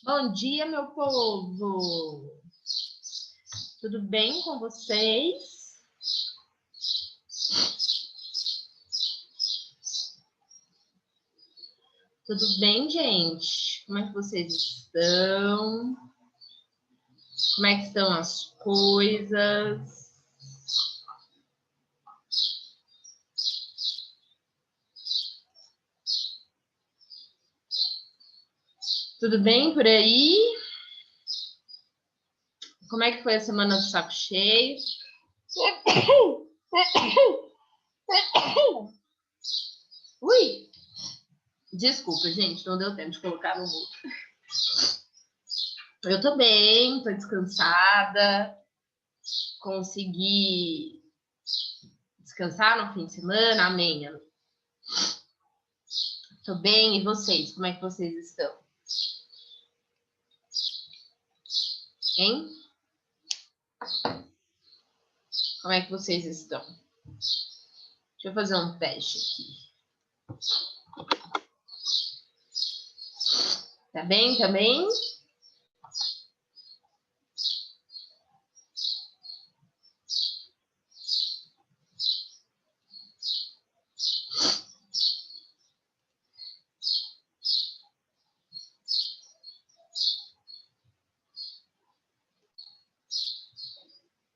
Bom dia, meu povo! Tudo bem com vocês? Tudo bem, gente? Como é que vocês estão? Como é que estão as coisas? Tudo bem por aí? Como é que foi a semana do saco cheio? Ui! Desculpa, gente, não deu tempo de colocar no mudo. Eu tô bem, tô descansada, consegui descansar no fim de semana, amém. Tô bem, e vocês? Como é que vocês estão? Hein? Como é que vocês estão? Deixa eu fazer um teste aqui. Tá bem também?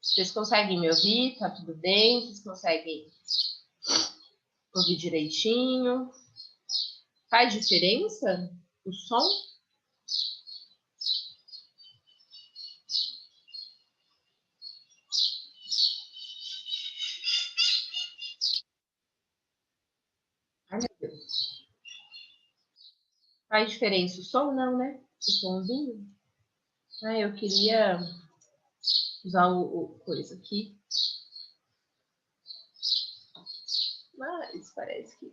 Vocês conseguem me ouvir? Tá tudo bem? Vocês conseguem ouvir direitinho? Faz diferença o som? Ai, meu Deus. Faz diferença o som? Não, né? Vocês estão ouvindo? Ah, eu queria usar o coisa aqui. Mas parece que...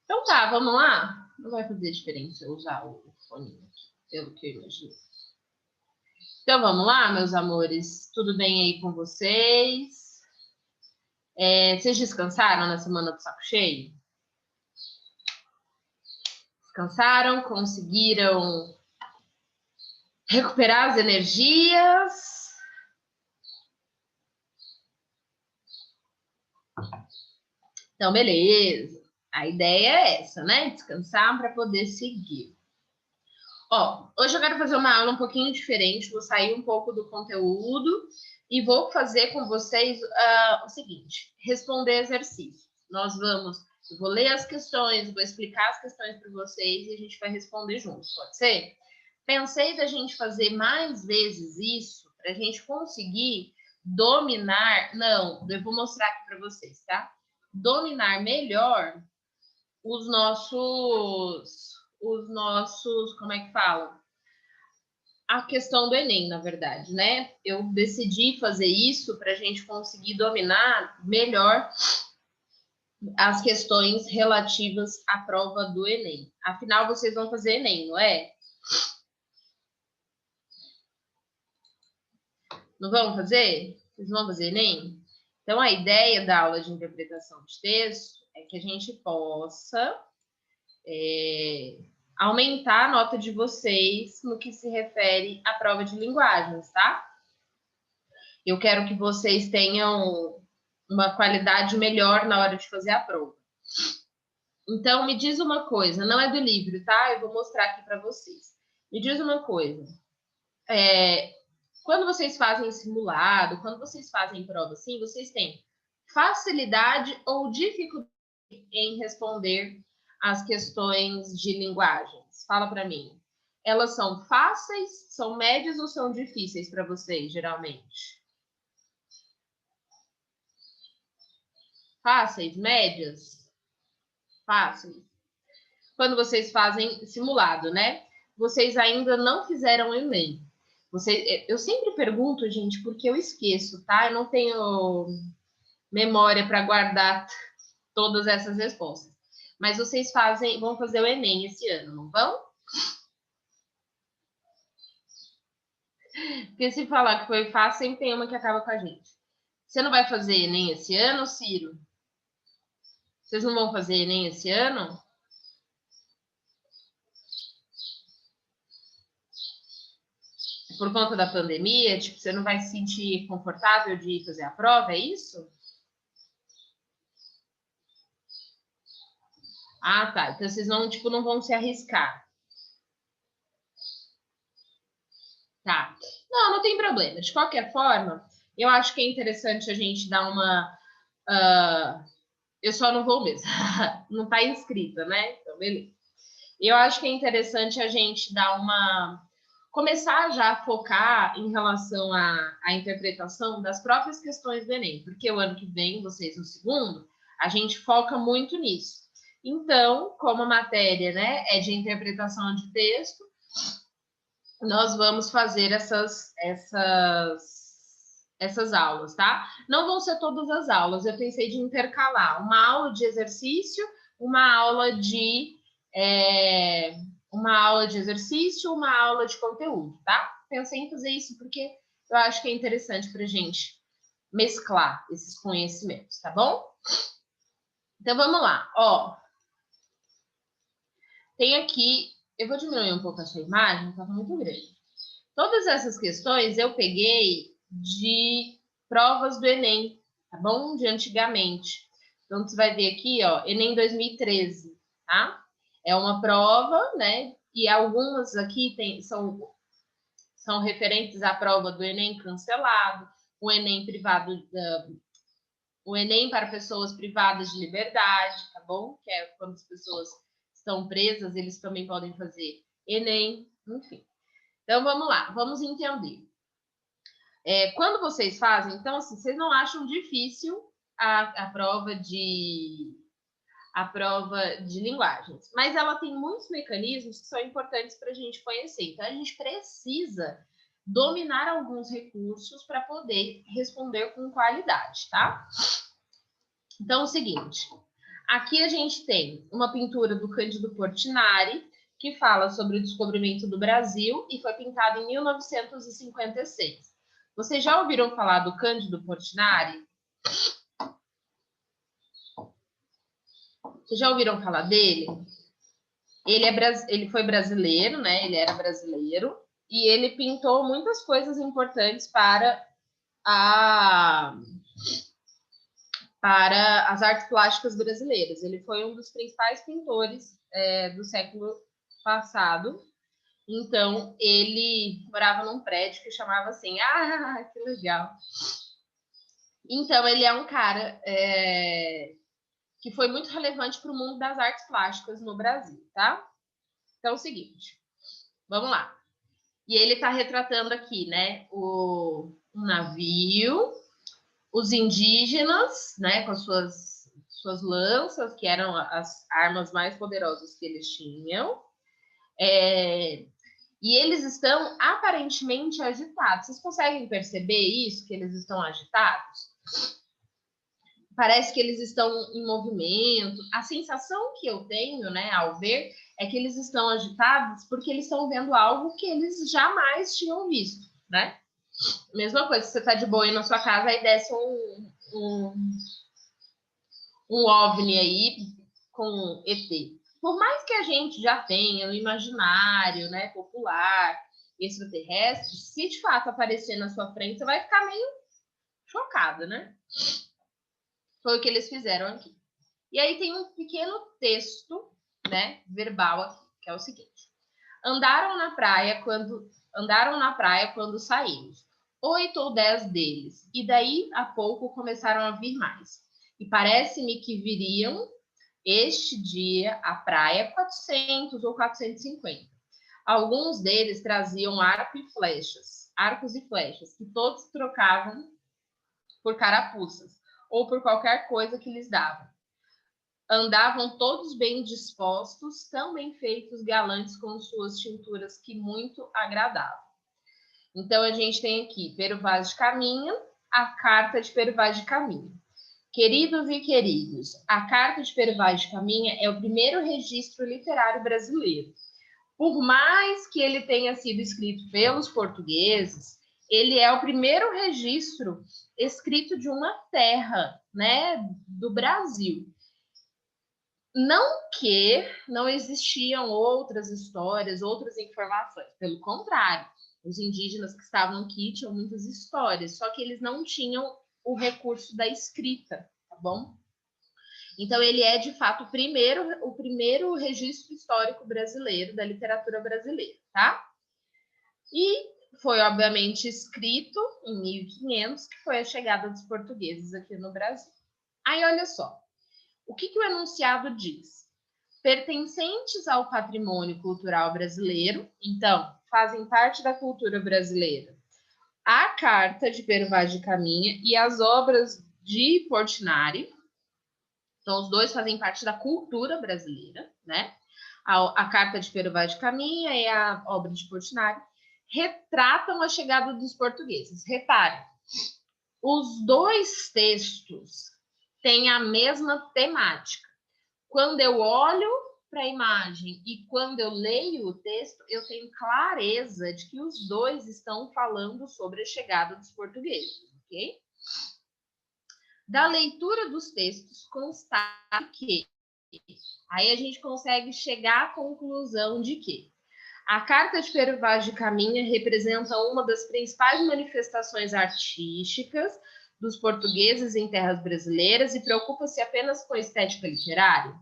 Então tá, vamos lá? Não vai fazer diferença eu usar o fone aqui, pelo que eu imagino. Então vamos lá, meus amores. Tudo bem aí com vocês? Vocês descansaram na semana do saco cheio? Descansaram? Conseguiram recuperar as energias? Então, beleza. A ideia é essa, né? Descansar para poder seguir. Ó, hoje eu quero fazer uma aula um pouquinho diferente, vou sair um pouco do conteúdo e vou fazer com vocês o seguinte: responder exercícios. Eu vou ler as questões, vou explicar as questões para vocês e a gente vai responder juntos, pode ser? Pensei da gente fazer mais vezes isso para a gente conseguir dominar. Não, eu vou mostrar aqui para vocês, tá? Dominar melhor os nossos, como é que fala? A questão do Enem, na verdade, né? Eu decidi fazer isso para a gente conseguir dominar melhor as questões relativas à prova do Enem. Afinal, vocês vão fazer Enem, não é? Não vão fazer? Vocês vão fazer Enem? Então, a ideia da aula de interpretação de texto é que a gente possa aumentar a nota de vocês no que se refere à prova de linguagens, tá? Eu quero que vocês tenham uma qualidade melhor na hora de fazer a prova. Então, me diz uma coisa, não é do livro, tá? Eu vou mostrar aqui para vocês. Me diz uma coisa. Quando vocês fazem simulado, quando vocês fazem prova assim, vocês têm facilidade ou dificuldade em responder as questões de linguagens? Fala para mim. Elas são fáceis, são médias ou são difíceis para vocês, geralmente? Fáceis, médias, fáceis. Quando vocês fazem simulado, né? Vocês ainda não fizeram o Enem. Eu sempre pergunto, gente, porque eu esqueço, tá? Eu não tenho memória para guardar todas essas respostas. Mas vocês vão fazer o Enem esse ano, não vão? Porque se falar que foi fácil, sempre tem uma que acaba com a gente. Você não vai fazer Enem esse ano, Ciro? Vocês não vão fazer Enem esse ano? Por conta da pandemia? Tipo, você não vai se sentir confortável de ir fazer a prova, é isso? Ah, tá. Então vocês não, tipo, não vão se arriscar. Tá. Não, não tem problema. De qualquer forma, eu acho que é interessante a gente dar uma. Eu só não vou mesmo. Não está inscrita, né? Então, beleza. Eu acho que é interessante a gente dar uma. Começar já a focar em relação à interpretação das próprias questões do Enem, porque o ano que vem, vocês no segundo, a gente foca muito nisso. Então, como a matéria, né, é de interpretação de texto, nós vamos fazer essas aulas, tá? Não vão ser todas as aulas, eu pensei de intercalar uma aula de exercício, uma aula de exercício, uma aula de conteúdo, tá? Pensei em fazer isso porque eu acho que é interessante para a gente mesclar esses conhecimentos, tá bom? Então vamos lá, ó. Tem aqui, eu vou diminuir um pouco essa imagem, tá muito grande. Todas essas questões eu peguei de provas do Enem, tá bom? De antigamente. Então, você vai ver aqui, ó, Enem 2013, tá? É uma prova, né? E algumas aqui são referentes à prova do Enem cancelado, o Enem privado, o Enem para pessoas privadas de liberdade, tá bom? Que é quando as pessoas estão presas, eles também podem fazer Enem, enfim. Então, vamos lá, vamos entender. Quando vocês fazem, então, assim, vocês não acham difícil a prova de linguagens, mas ela tem muitos mecanismos que são importantes para a gente conhecer. Então, a gente precisa dominar alguns recursos para poder responder com qualidade, tá? Então, é o seguinte, aqui a gente tem uma pintura do Cândido Portinari, que fala sobre o descobrimento do Brasil e foi pintado em 1956. Vocês já ouviram falar do Cândido Portinari? Vocês já ouviram falar dele? Ele foi brasileiro, né? Ele era brasileiro e ele pintou muitas coisas importantes para as artes plásticas brasileiras. Ele foi um dos principais pintores do século passado. Então, ele morava num prédio que chamava assim, que legal. Então, ele é um cara que foi muito relevante para o mundo das artes plásticas no Brasil, tá? Então, é o seguinte, vamos lá. E ele está retratando aqui, né, um navio, os indígenas, né, com as suas lanças, que eram as armas mais poderosas que eles tinham, e eles estão aparentemente agitados. Vocês conseguem perceber isso, que eles estão agitados? Parece que eles estão em movimento. A sensação que eu tenho, né, ao ver, é que eles estão agitados porque eles estão vendo algo que eles jamais tinham visto, né? Mesma coisa, se você está de boa aí na sua casa, aí desce um OVNI aí com ET. Por mais que a gente já tenha no imaginário, né, popular, extraterrestre, se de fato aparecer na sua frente, você vai ficar meio chocada, né? Foi o que eles fizeram aqui. E aí tem um pequeno texto, né, verbal aqui, que é o seguinte: andaram na praia quando saímos, 8 ou 10 deles, e daí a pouco começaram a vir mais. E parece-me que viriam este dia à praia 400 ou 450. Alguns deles traziam arcos e flechas, que todos trocavam por carapuças ou por qualquer coisa que lhes davam. Andavam todos bem dispostos, tão bem feitos, galantes com suas tinturas que muito agradavam. Então, a gente tem aqui Pero Vaz de Caminha, a carta de Pero Vaz de Caminha. Queridos e queridos, a carta de Pero Vaz de Caminha é o primeiro registro literário brasileiro. Por mais que ele tenha sido escrito pelos portugueses, ele é o primeiro registro escrito de uma terra, né, do Brasil. Não que não existiam outras histórias, outras informações, pelo contrário, os indígenas que estavam aqui tinham muitas histórias, só que eles não tinham o recurso da escrita, tá bom? Então, ele é, de fato, o primeiro registro histórico brasileiro, da literatura brasileira, tá? E foi, obviamente, escrito em 1500, que foi a chegada dos portugueses aqui no Brasil. Aí, olha só, o que o enunciado diz? Pertencentes ao patrimônio cultural brasileiro, então, fazem parte da cultura brasileira, a Carta de Pero Vaz de Caminha e as obras de Portinari. Então, os dois fazem parte da cultura brasileira, né? A Carta de Pero Vaz de Caminha e a obra de Portinari retratam a chegada dos portugueses. Reparem, os dois textos têm a mesma temática. Quando eu olho para a imagem e quando eu leio o texto, eu tenho clareza de que os dois estão falando sobre a chegada dos portugueses, ok? Da leitura dos textos, constata que aí a gente consegue chegar à conclusão de que a Carta de Pero Vaz de Caminha representa uma das principais manifestações artísticas dos portugueses em terras brasileiras e preocupa-se apenas com a estética literária.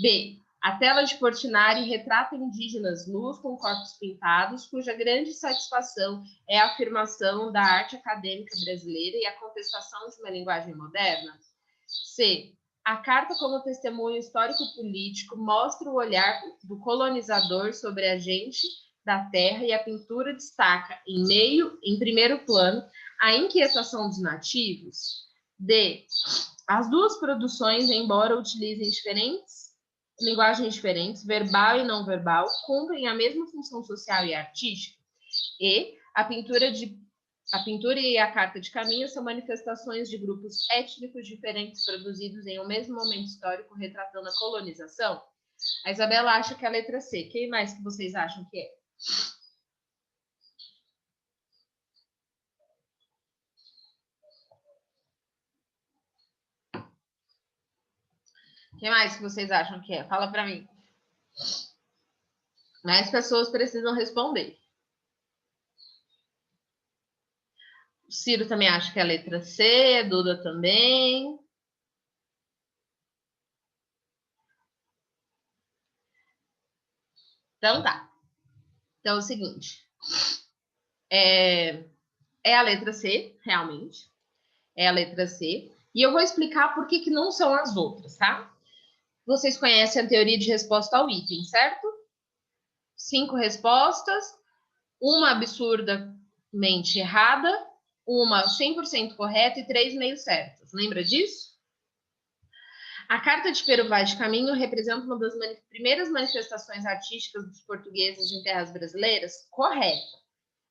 B. A tela de Portinari retrata indígenas nus com corpos pintados, cuja grande satisfação é a afirmação da arte acadêmica brasileira e a contestação de uma linguagem moderna. C. A carta, como testemunho histórico-político, mostra o olhar do colonizador sobre a gente da terra e a pintura destaca, em primeiro plano, a inquietação dos nativos. D. As duas produções, embora utilizem linguagens diferentes, verbal e não verbal, cumprem a mesma função social e artística. E a pintura e a Carta de Caminha são manifestações de grupos étnicos diferentes produzidos em um mesmo momento histórico, retratando a colonização. A Isabela acha que é a letra C. Quem mais que vocês acham que é? Quem mais que vocês acham que é? Fala para mim. Mais pessoas precisam responder. O Ciro também acha que é a letra C, a Duda também. Então tá. Então é o seguinte. É a letra C, realmente. É a letra C. E eu vou explicar por que não são as outras, tá? Vocês conhecem a teoria de resposta ao item, certo? 5 respostas, uma absurdamente errada, uma 100% correta e 3 meio certas. Lembra disso? A Carta de Pero Vaz de Caminha representa uma das primeiras manifestações artísticas dos portugueses em terras brasileiras? Correta.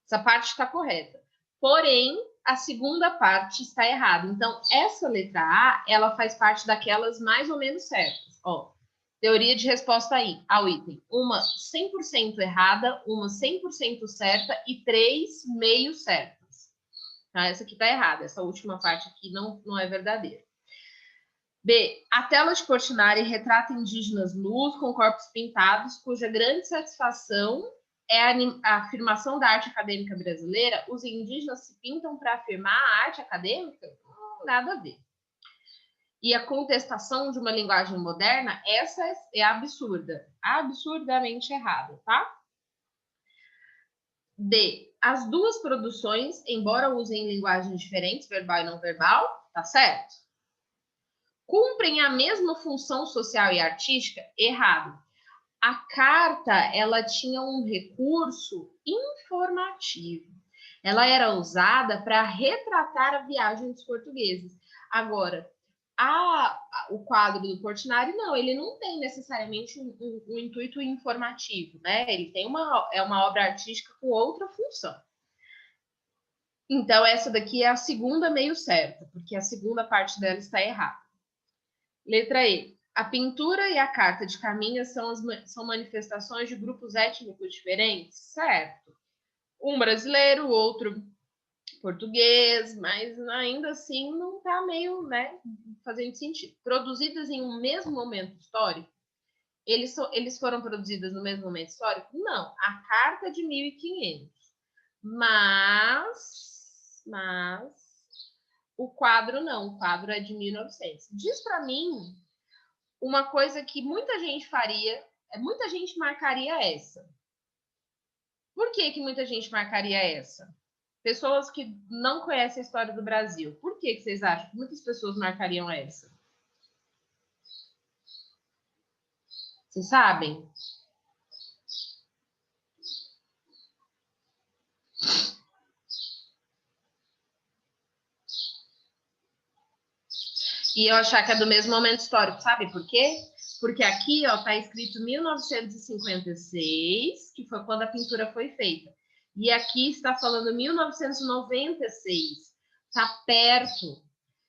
Essa parte está correta. Porém, a segunda parte está errada. Então, essa letra A, ela faz parte daquelas mais ou menos certas. Ó, teoria de resposta aí, ao item. Uma 100% errada, uma 100% certa e 3 meio certas. Tá? Essa aqui está errada. Essa última parte aqui não é verdadeira. B. A tela de Portinari retrata indígenas nus com corpos pintados, cuja grande satisfação é a afirmação da arte acadêmica brasileira. Os indígenas se pintam para afirmar a arte acadêmica? Nada a ver. E a contestação de uma linguagem moderna, essa é absurda, absurdamente errada, tá? D. As duas produções, embora usem linguagens diferentes, verbal e não verbal, tá certo? Cumprem a mesma função social e artística? Errado. A carta, ela tinha um recurso informativo. Ela era usada para retratar a viagem dos portugueses. Agora, o quadro do Portinari, não, ele não tem necessariamente um intuito informativo, né? Ele tem uma obra artística com outra função. Então, essa daqui é a segunda meio certa, porque a segunda parte dela está errada. Letra E. A pintura e a Carta de Caminha são manifestações de grupos étnicos diferentes? Certo. Um brasileiro, o outro português, mas ainda assim não está meio, né, fazendo sentido. Produzidas em um mesmo momento histórico, eles foram produzidas no mesmo momento histórico? Não, a carta de 1500. Mas o quadro não, o quadro é de 1900. Diz para mim uma coisa que muita gente faria, muita gente marcaria essa. Por que muita gente marcaria essa? Pessoas que não conhecem a história do Brasil. Por que vocês acham que muitas pessoas marcariam essa? Vocês sabem? E eu achar que é do mesmo momento histórico, sabe por quê? Porque aqui, ó, tá escrito 1956, que foi quando a pintura foi feita. E aqui está falando 1996. Tá perto.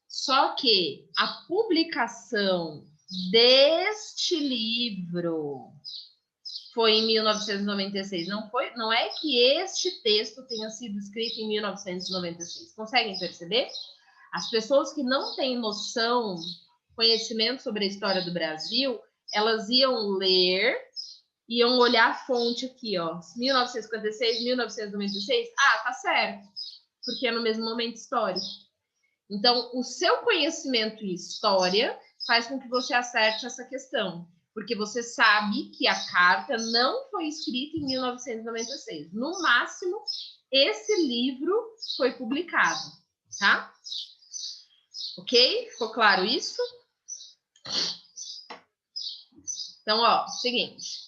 Só que a publicação deste livro foi em 1996. Não é que este texto tenha sido escrito em 1996. Conseguem perceber? As pessoas que não têm noção, conhecimento sobre a história do Brasil, elas iam ler, iam olhar a fonte aqui, ó, 1956, 1996. Ah, tá certo, porque é no mesmo momento histórico. Então, o seu conhecimento em história faz com que você acerte essa questão, porque você sabe que a carta não foi escrita em 1996. No máximo, esse livro foi publicado, tá? Ok? Ficou claro isso? Então, ó, seguinte.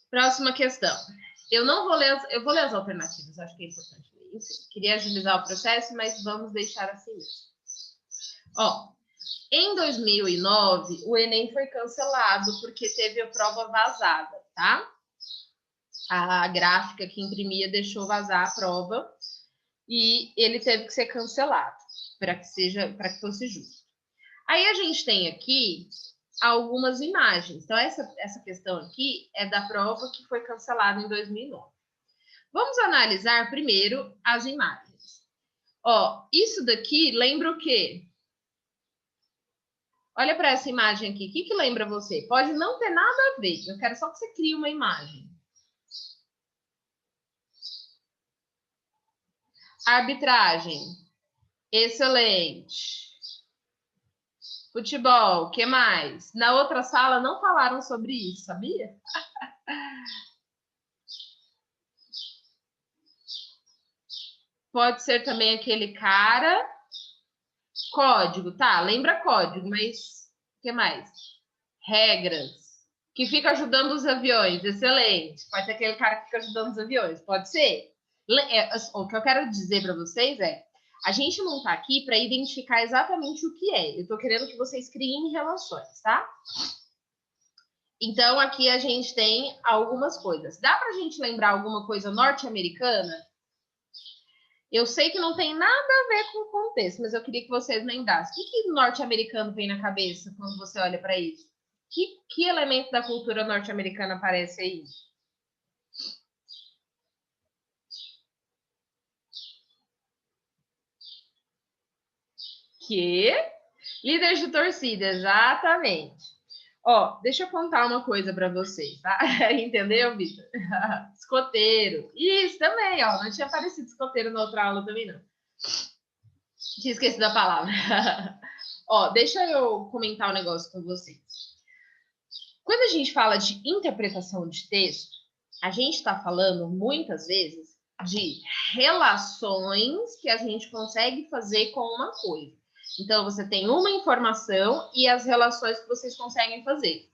Próxima questão. Eu vou ler as alternativas, acho que é importante ler isso. Queria agilizar o processo, mas vamos deixar assim mesmo. Ó, em 2009, o Enem foi cancelado porque teve a prova vazada, tá? A gráfica que imprimia deixou vazar a prova e ele teve que ser cancelado para que fosse justo. Aí a gente tem aqui algumas imagens. Então, essa questão aqui é da prova que foi cancelada em 2009. Vamos analisar primeiro as imagens. Ó, isso daqui lembra o quê? Olha para essa imagem aqui. O que lembra você? Pode não ter nada a ver. Eu quero só que você crie uma imagem. Arbitragem. Excelente. Futebol. O que mais? Na outra sala não falaram sobre isso, sabia? Pode ser também aquele cara. Código, tá? Lembra código, mas o que mais? Regras. Que fica ajudando os aviões. Excelente. Pode ser aquele cara que fica ajudando os aviões. Pode ser. O que eu quero dizer para vocês é: a gente não tá aqui para identificar exatamente o que é. Eu tô querendo que vocês criem relações, tá? Então, aqui a gente tem algumas coisas. Dá pra gente lembrar alguma coisa norte-americana? Eu sei que não tem nada a ver com o contexto, mas eu queria que vocês lembrassem. O que norte-americano vem na cabeça quando você olha para isso? Que elemento da cultura norte-americana aparece aí? Que? Líderes de torcida, exatamente. Ó, deixa eu contar uma coisa para vocês, tá? Entendeu, Vitor? Escoteiro. Isso também, ó. Não tinha aparecido escoteiro na outra aula também, não. Tinha esquecido a palavra. Ó, deixa eu comentar um negócio com vocês. Quando a gente fala de interpretação de texto, a gente está falando muitas vezes de relações que a gente consegue fazer com uma coisa. Então, você tem uma informação e as relações que vocês conseguem fazer.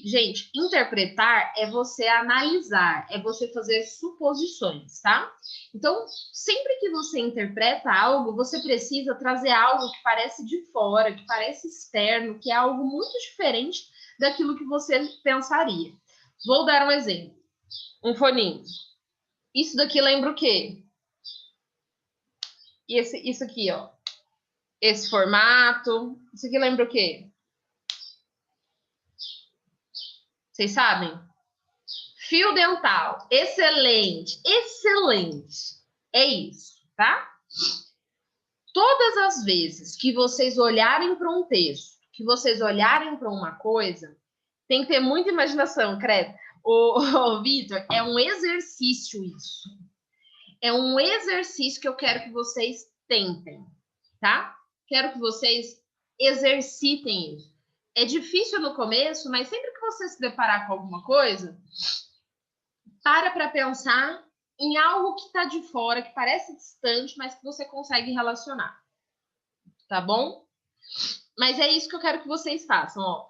Gente, interpretar é você analisar, é você fazer suposições, tá? Então, sempre que você interpreta algo, você precisa trazer algo que parece de fora, que parece externo, que é algo muito diferente daquilo que você pensaria. Vou dar um exemplo. Um foninho. Isso daqui lembra o quê? E isso aqui, ó. Esse formato. Isso aqui lembra o quê? Vocês sabem? Fio dental. Excelente. Excelente. É isso, tá? Todas as vezes que vocês olharem para um texto, que vocês olharem para uma coisa, tem que ter muita imaginação, credo. O Vitor, é um exercício isso. É um exercício que eu quero que vocês tentem, tá? Quero que vocês exercitem isso. É difícil no começo, mas sempre que você se deparar com alguma coisa, para pensar em algo que está de fora, que parece distante, mas que você consegue relacionar. Tá bom? Mas é isso que eu quero que vocês façam, ó.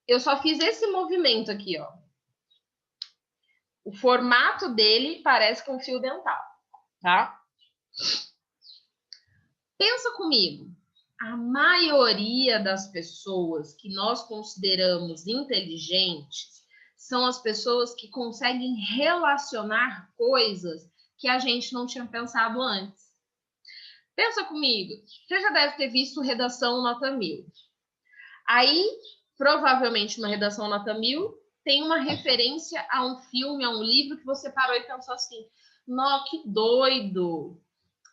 Eu só fiz esse movimento aqui, ó. O formato dele parece com fio dental, tá? Pensa comigo. A maioria das pessoas que nós consideramos inteligentes são as pessoas que conseguem relacionar coisas que a gente não tinha pensado antes. Pensa comigo. Você já deve ter visto Redação Nota 1000. Aí, provavelmente, uma Redação Nota 1000 tem uma referência a um filme, a um livro que você parou e pensou assim, nó, que doido.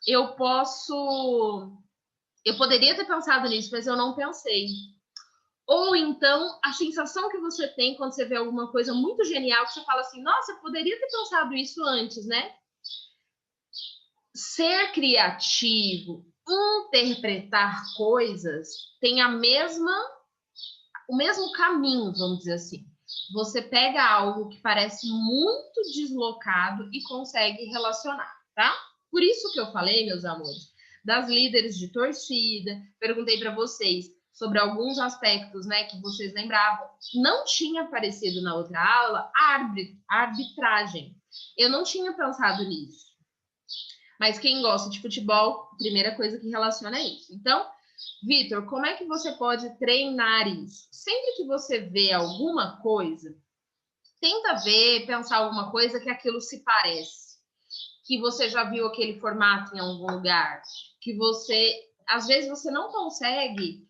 Eu poderia ter pensado nisso, mas eu não pensei. Ou então, a sensação que você tem quando você vê alguma coisa muito genial, que você fala assim, nossa, eu poderia ter pensado isso antes, né? Ser criativo, interpretar coisas, tem o mesmo caminho, vamos dizer assim. Você pega algo que parece muito deslocado e consegue relacionar, tá? Por isso que eu falei, meus amores, das líderes de torcida, perguntei para vocês sobre alguns aspectos, né, que vocês lembravam. Não tinha aparecido na outra aula a arbitragem. Eu não tinha pensado nisso. Mas quem gosta de futebol, primeira coisa que relaciona é isso. Então, Vitor, como é que você pode treinar isso? Sempre que você vê alguma coisa, tenta ver, pensar alguma coisa que aquilo se parece. Que você já viu aquele formato em algum lugar. Que você, às vezes, você não consegue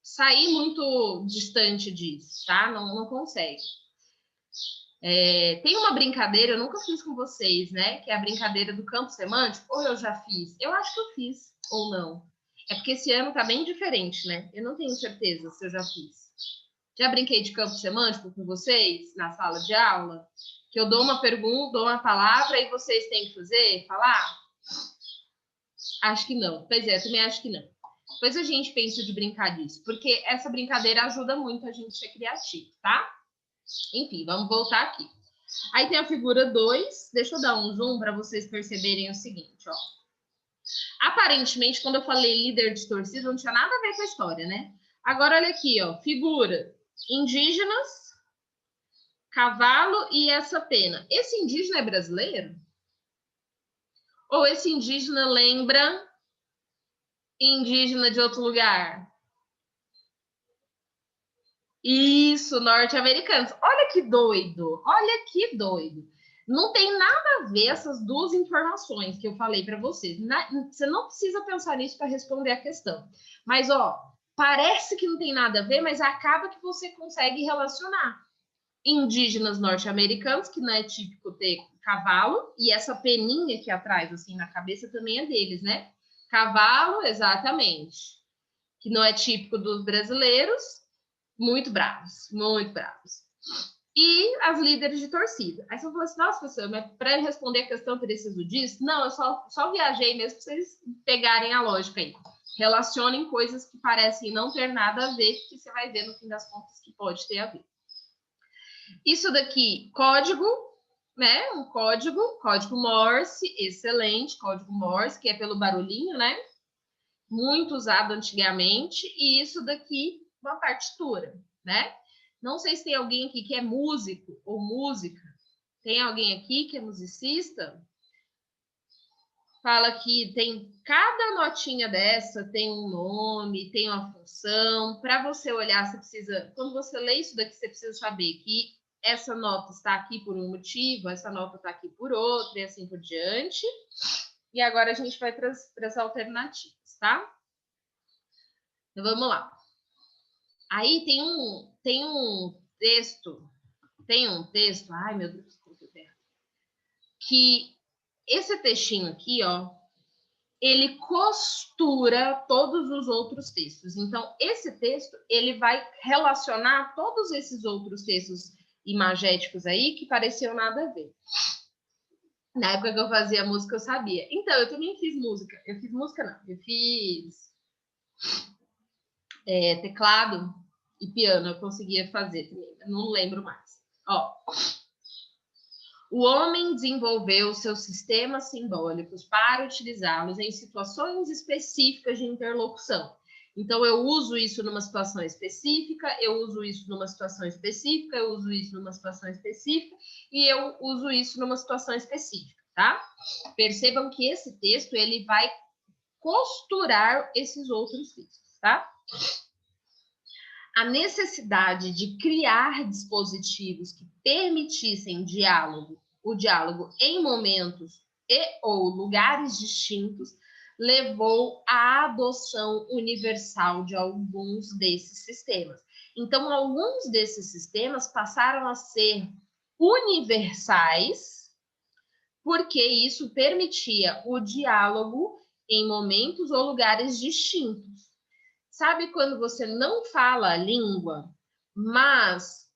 sair muito distante disso, tá? Não consegue. Tem uma brincadeira, eu nunca fiz com vocês, né? Que é a brincadeira do campo semântico. Ou eu já fiz? Eu acho que eu fiz, ou não. É porque esse ano tá bem diferente, né? Eu não tenho certeza se eu já fiz. Já brinquei de campo semântico com vocês na sala de aula? Que eu dou uma pergunta, dou uma palavra e vocês têm que fazer, falar? Acho que não. Pois é, eu também acho que não. Depois a gente pensa de brincar disso, porque essa brincadeira ajuda muito a gente ser criativo, tá? Enfim, vamos voltar aqui. Aí tem a figura 2. Deixa eu dar um zoom para vocês perceberem o seguinte, ó. Aparentemente, quando eu falei líder de torcida, não tinha nada a ver com a história, né? Agora, olha aqui, ó. Figura indígenas, cavalo e essa pena. Esse indígena é brasileiro? Ou esse indígena lembra indígena de outro lugar? Isso, norte-americanos. Olha que doido, olha que doido. Não tem nada a ver essas duas informações que eu falei para vocês. Você não precisa pensar nisso para responder a questão. Mas, ó, parece que não tem nada a ver, mas acaba que você consegue relacionar. Indígenas norte-americanos, que não é típico ter cavalo, e essa peninha aqui atrás, assim, na cabeça também é deles, né? Cavalo, exatamente. Que não é típico dos brasileiros, muito bravos, muito bravos. E as líderes de torcida. Aí você falou assim, nossa, professor, mas para responder a questão eu preciso disso? Não, eu só viajei mesmo para vocês pegarem a lógica aí. Relacionem coisas que parecem não ter nada a ver, que você vai ver no fim das contas que pode ter a ver. Isso daqui, código, né? Um código Morse, excelente, código Morse, que é pelo barulhinho, né? Muito usado antigamente, e isso daqui, uma partitura, né? Não sei se tem alguém aqui que é músico ou música. Tem alguém aqui que é musicista? Fala que tem cada notinha dessa tem um nome, tem uma função. Para você olhar, você precisa, quando você lê isso daqui, você precisa saber que essa nota está aqui por um motivo, essa nota está aqui por outro, e assim por diante. E agora a gente vai para as alternativas, tá? Então vamos lá. Aí tem um texto, ai meu Deus, que esse textinho aqui, ó, ele costura todos os outros textos. Então, esse texto, ele vai relacionar todos esses outros textos imagéticos aí que pareciam nada a ver. Na época que eu fazia música, eu sabia. Então, eu também fiz música. Eu fiz música, não. Eu fiz teclado e piano. Eu conseguia fazer também. Eu não lembro mais. Ó. O homem desenvolveu seus sistemas simbólicos para utilizá-los em situações específicas de interlocução. Então, eu uso isso numa situação específica, eu uso isso numa situação específica, eu uso isso numa situação específica e eu uso isso numa situação específica, tá? Percebam que esse texto, ele vai costurar esses outros textos, tá? A necessidade de criar dispositivos que permitissem o diálogo em momentos e ou lugares distintos, levou à adoção universal de alguns desses sistemas. Então, alguns desses sistemas passaram a ser universais, porque isso permitia o diálogo em momentos ou lugares distintos. Sabe quando você não fala a língua, mas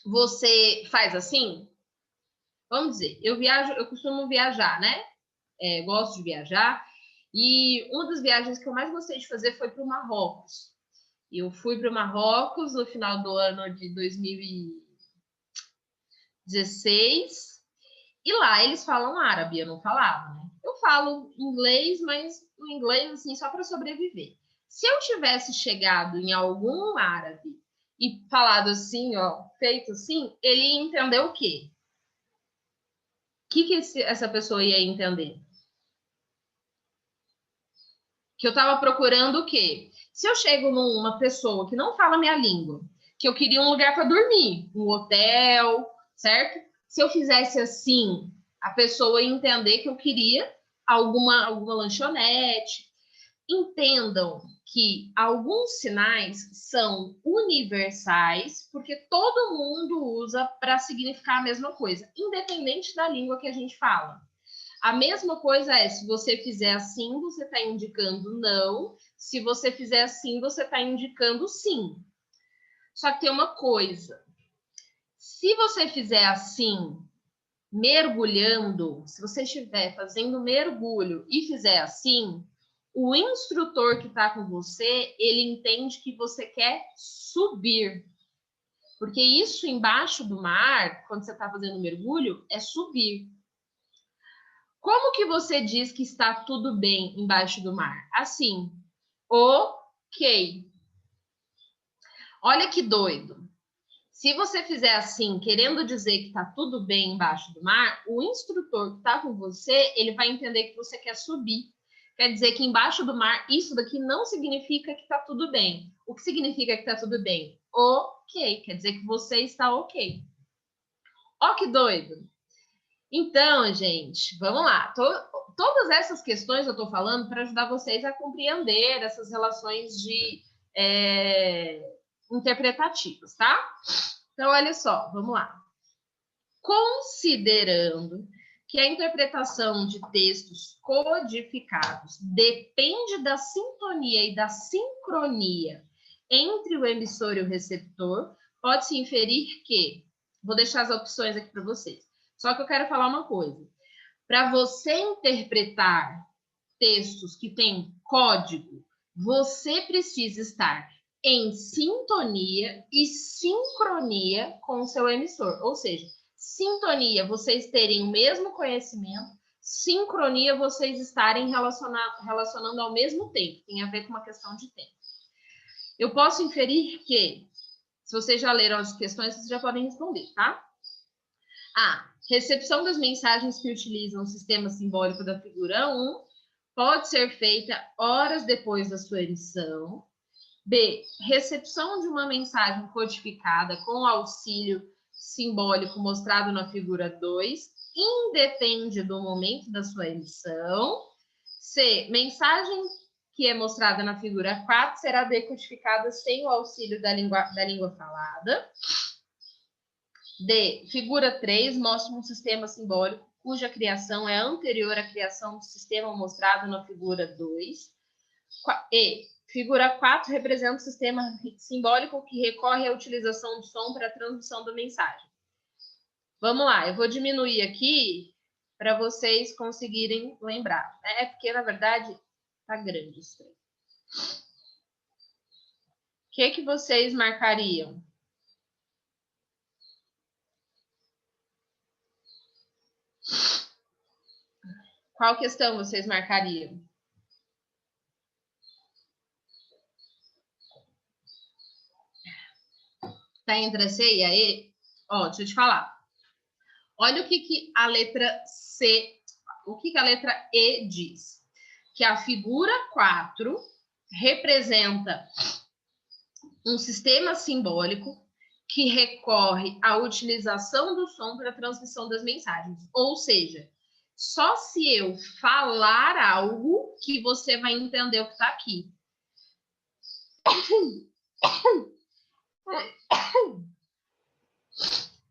você faz assim? Vamos dizer, eu costumo viajar, né? Gosto de viajar. E uma das viagens que eu mais gostei de fazer foi para o Marrocos. Eu fui para o Marrocos no final do ano de 2016. E lá eles falam árabe, eu não falava, né? Eu falo inglês, mas o inglês, assim, só para sobreviver. Se eu tivesse chegado em algum árabe e falado assim, ó, feito assim, ele ia entender o quê? O que essa pessoa ia entender? Que eu estava procurando o quê? Se eu chego numa pessoa que não fala minha língua, que eu queria um lugar para dormir, um hotel, certo? Se eu fizesse assim, a pessoa ia entender que eu queria alguma lanchonete. Entendam que alguns sinais são universais, porque todo mundo usa para significar a mesma coisa, independente da língua que a gente fala. A mesma coisa é, se você fizer assim, você está indicando não. Se você fizer assim, você está indicando sim. Só que tem uma coisa. Se você fizer assim, mergulhando, se você estiver fazendo mergulho e fizer assim, o instrutor que está com você, ele entende que você quer subir. Porque isso embaixo do mar, quando você está fazendo mergulho, é subir. Como que você diz que está tudo bem embaixo do mar? Assim, ok. Olha que doido. Se você fizer assim, querendo dizer que está tudo bem embaixo do mar, o instrutor que está com você, ele vai entender que você quer subir. Quer dizer que embaixo do mar, isso daqui não significa que está tudo bem. O que significa que está tudo bem? Ok. Quer dizer que você está ok. Ó que doido. Então, gente, vamos lá. Todas essas questões eu estou falando para ajudar vocês a compreender essas relações de interpretativas, tá? Então, olha só, vamos lá. Considerando que a interpretação de textos codificados depende da sintonia e da sincronia entre o emissor e o receptor, pode-se inferir que... Vou deixar as opções aqui para vocês. Só que eu quero falar uma coisa. Para você interpretar textos que têm código, você precisa estar em sintonia e sincronia com o seu emissor. Ou seja, sintonia, vocês terem o mesmo conhecimento, sincronia, vocês estarem relacionando ao mesmo tempo. Tem a ver com uma questão de tempo. Eu posso inferir que, se vocês já leram as questões, vocês já podem responder, tá? A. Recepção das mensagens que utilizam o sistema simbólico da figura 1 pode ser feita horas depois da sua emissão. B. Recepção de uma mensagem codificada com auxílio simbólico mostrado na figura 2 independe do momento da sua emissão. C. Mensagem que é mostrada na figura 4 será decodificada sem o auxílio da língua falada. D. Figura 3 mostra um sistema simbólico cuja criação é anterior à criação do sistema mostrado na figura 2. E figura 4 representa o sistema simbólico que recorre à utilização do som para a transmissão da mensagem. Vamos lá, eu vou diminuir aqui para vocês conseguirem lembrar. É porque, na verdade, tá grande isso aí. O que vocês marcariam? Qual questão vocês marcariam? Tá entre a C e a E? Ó, deixa eu te falar. Olha o que a letra C, o que a letra E diz. Que a figura 4 representa um sistema simbólico que recorre à utilização do som para a transmissão das mensagens. Ou seja, só se eu falar algo que você vai entender o que está aqui.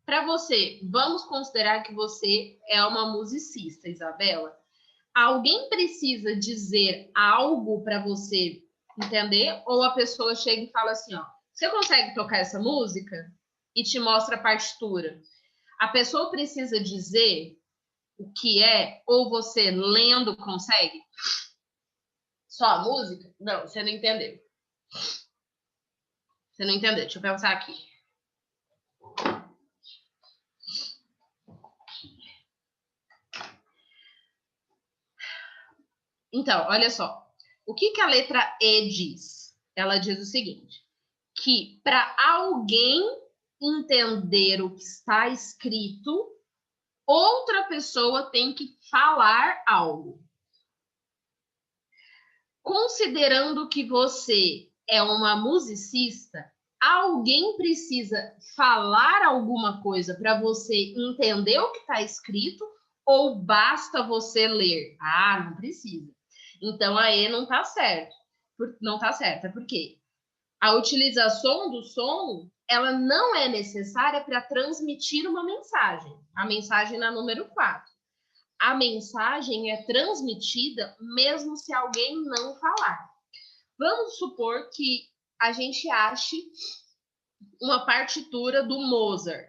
Para você, vamos considerar que você é uma musicista, Isabela. Alguém precisa dizer algo para você entender? Ou a pessoa chega e fala assim, ó, você consegue tocar essa música? E te mostra a partitura. A pessoa precisa dizer o que é, ou você lendo consegue? Só a música? Não, você não entendeu. Você não entendeu, deixa eu pensar aqui. Então, olha só. O que a letra E diz? Ela diz o seguinte, que para alguém entender o que está escrito, outra pessoa tem que falar algo. Considerando que você é uma musicista, alguém precisa falar alguma coisa para você entender o que está escrito ou basta você ler? Ah, não precisa. Então, a E não está certo. Não está certa. Por quê? A utilização do som, ela não é necessária para transmitir uma mensagem. A mensagem na número 4. A mensagem é transmitida mesmo se alguém não falar. Vamos supor que a gente ache uma partitura do Mozart,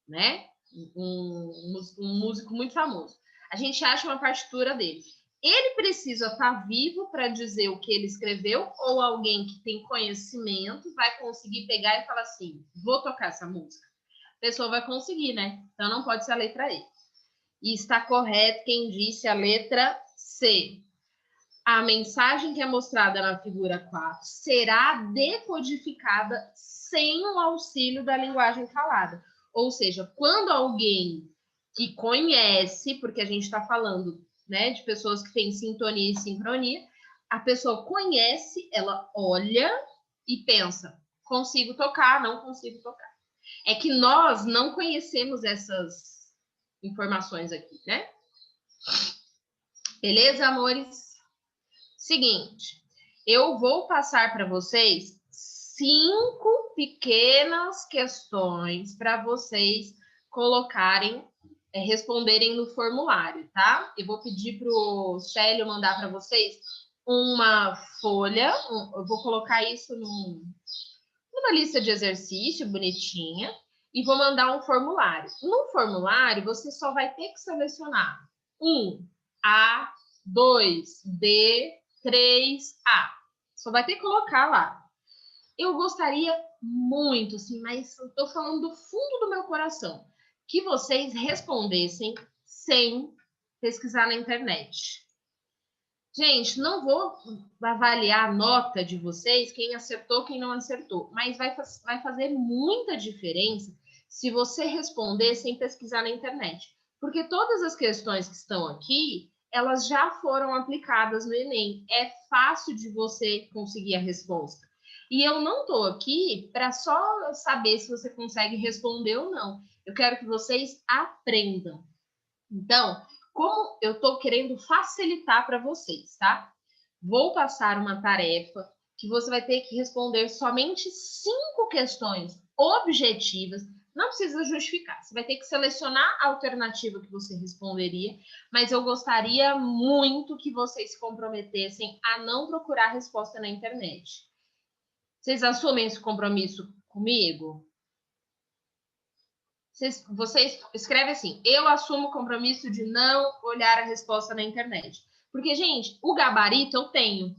né? Um músico muito famoso. A gente acha uma partitura dele. Ele precisa estar vivo para dizer o que ele escreveu ou alguém que tem conhecimento vai conseguir pegar e falar assim, vou tocar essa música? A pessoa vai conseguir, né? Então não pode ser a letra E. E está correto quem disse a letra C. A mensagem que é mostrada na figura 4 será decodificada sem o auxílio da linguagem falada. Ou seja, quando alguém que conhece, porque a gente está falando, né, de pessoas que têm sintonia e sincronia, a pessoa conhece, ela olha e pensa, consigo tocar, não consigo tocar. É que nós não conhecemos essas informações aqui, né? Beleza, amores? Seguinte, eu vou passar para vocês 5 pequenas questões para vocês colocarem, responderem no formulário, tá? Eu vou pedir para o Célio mandar para vocês uma folha, eu vou colocar isso numa lista de exercício bonitinha e vou mandar um formulário. No formulário, você só vai ter que selecionar 1, A, 2, B, 3A. Só vai ter que colocar lá. Eu gostaria muito, assim, mas eu tô falando do fundo do meu coração, que vocês respondessem sem pesquisar na internet. Gente, não vou avaliar a nota de vocês, quem acertou, quem não acertou, mas vai fazer muita diferença se você responder sem pesquisar na internet. Porque todas as questões que estão aqui, elas já foram aplicadas no Enem. É fácil de você conseguir a resposta. E eu não estou aqui para só saber se você consegue responder ou não. Eu quero que vocês aprendam. Então, como eu estou querendo facilitar para vocês, tá? Vou passar uma tarefa que você vai ter que responder somente 5 questões objetivas Não precisa justificar. Você vai ter que selecionar a alternativa que você responderia, mas eu gostaria muito que vocês se comprometessem a não procurar resposta na internet. Vocês assumem esse compromisso comigo? Vocês escrevem assim, eu assumo o compromisso de não olhar a resposta na internet. Porque, gente, o gabarito eu tenho.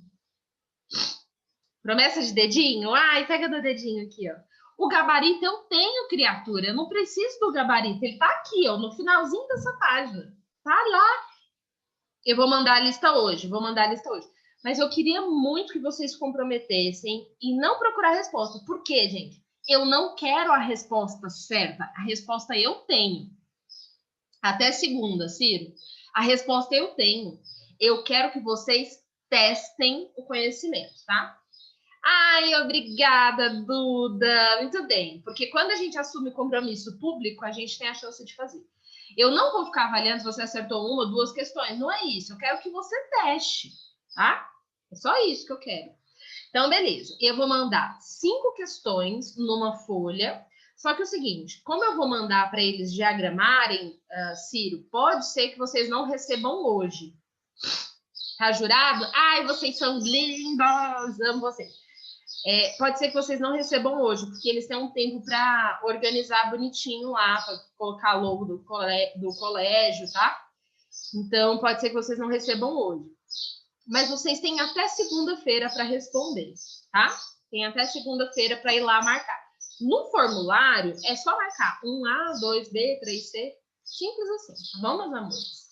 Promessa de dedinho? Ai, pega do dedinho aqui, ó. O gabarito eu tenho, criatura. Eu não preciso do gabarito. Ele tá aqui, ó, no finalzinho dessa página. Tá lá. Eu vou mandar a lista hoje. Mas eu queria muito que vocês se comprometessem e não procurar resposta. Por quê, gente? Eu não quero a resposta certa. A resposta eu tenho. Até segunda, Ciro. A resposta eu tenho. Eu quero que vocês testem o conhecimento, tá? Ai, obrigada, Duda. Muito bem. Porque quando a gente assume compromisso público, a gente tem a chance de fazer. Eu não vou ficar avaliando se você acertou uma ou duas questões. Não é isso. Eu quero que você teste, tá? É só isso que eu quero. Então, beleza. Eu vou mandar 5 questões numa folha. Só que é o seguinte, como eu vou mandar para eles diagramarem, Ciro, pode ser que vocês não recebam hoje. Tá jurado? Ai, vocês são lindos! Amo vocês. Pode ser que vocês não recebam hoje, porque eles têm um tempo para organizar bonitinho lá, para colocar logo do colégio, tá? Então, pode ser que vocês não recebam hoje. Mas vocês têm até segunda-feira para responder, tá? Tem até segunda-feira para ir lá marcar. No formulário, é só marcar 1A, 2B, 3C, simples assim, tá bom, meus amores?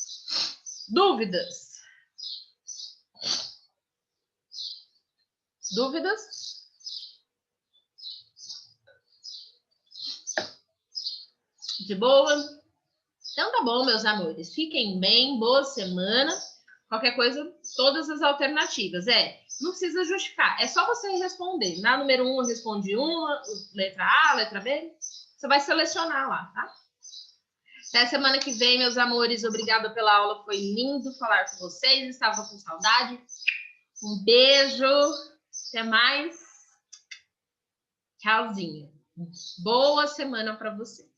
Dúvidas? Dúvidas? De boa? Então tá bom, meus amores. Fiquem bem, boa semana. Qualquer coisa, todas as alternativas. Não precisa justificar. É só você responder. Na número 1, eu respondi uma, letra A, letra B. Você vai selecionar lá, tá? Até semana que vem, meus amores. Obrigada pela aula. Foi lindo falar com vocês. Estava com saudade. Um beijo. Até mais. Tchauzinho. Boa semana para você.